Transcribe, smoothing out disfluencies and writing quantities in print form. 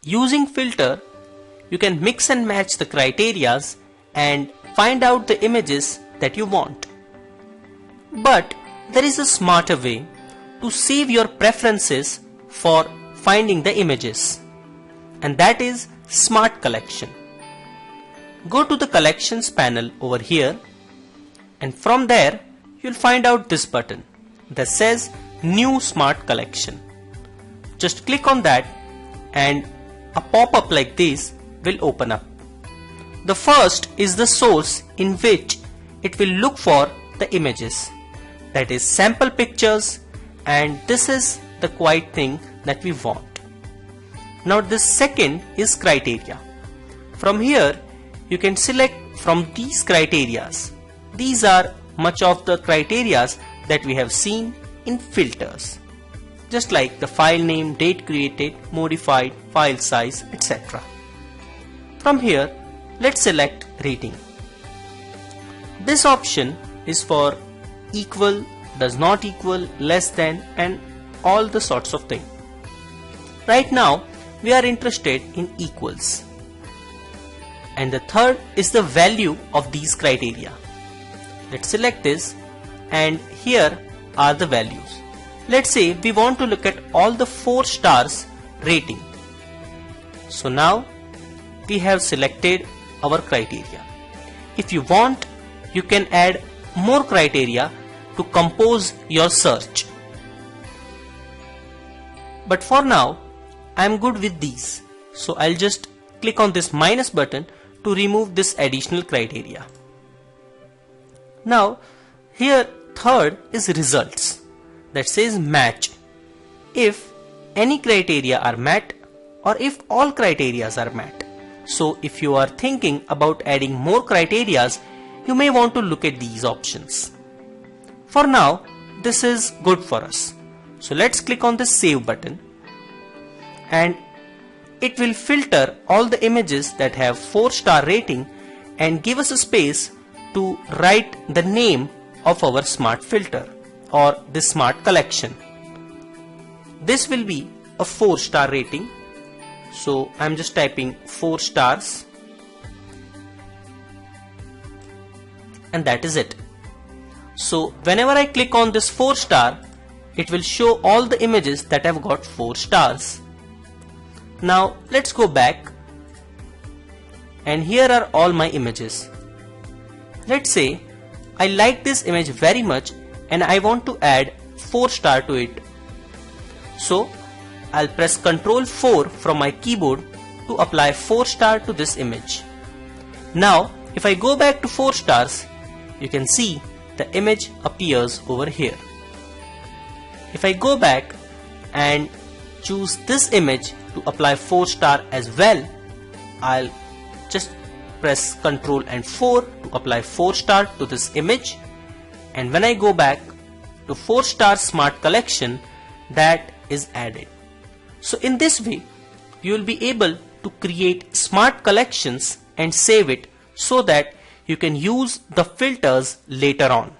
Using filter, you can mix and match the criterias and find out the images that you want. But there is a smarter way to save your preferences for finding the images, and that is Smart Collection. Go to the Collections panel over here, and from there you'll find out this button that says New Smart Collection. Just click on that and a pop-up like this will open up. The first is the source in which it will look for the images, that is sample pictures, and this is the quiet thing that we want. Now this second is criteria. From here you can select from these criterias. These are much of the criterias that we have seen in filters, just like the file name, date created, modified, file size, etc. From here, let's select rating. This option is for equal, does not equal, less than, and all the sorts of things. Right now, we are interested in equals. And the third is the value of these criteria. Let's select this, and here are the values. Let's say we want to look at all the 4 stars rating. So now we have selected our criteria. If you want, you can add more criteria to compose your search. But for now, I am good with these. So I'll just click on this minus button to remove this additional criteria. Now here third is results, that says match. If any criteria are met or if all criteria are met. So if you are thinking about adding more criterias, you may want to look at these options. For now, this is good for us. So let's click on the save button, and it will filter all the images that have 4-star rating and give us a space to write the name of our smart filter or this smart collection. This will be a 4-star rating. So I'm just typing 4 stars, and that is it. So whenever I click on this 4-star, it will show all the images that have got 4 stars. Now let's go back, and here are all my images. Let's say I like this image very much and I want to add 4-star to it. So I'll press Ctrl 4 from my keyboard to apply 4-star to this image. Now if I go back to 4 stars, you can see the image appears over here. If I go back and choose this image to apply 4-star as well, I'll just press Ctrl and 4 to apply 4-star to this image, and when I go back to 4-star smart collection, that is added. So in this way, you will be able to create smart collections and save it so that you can use the filters later on.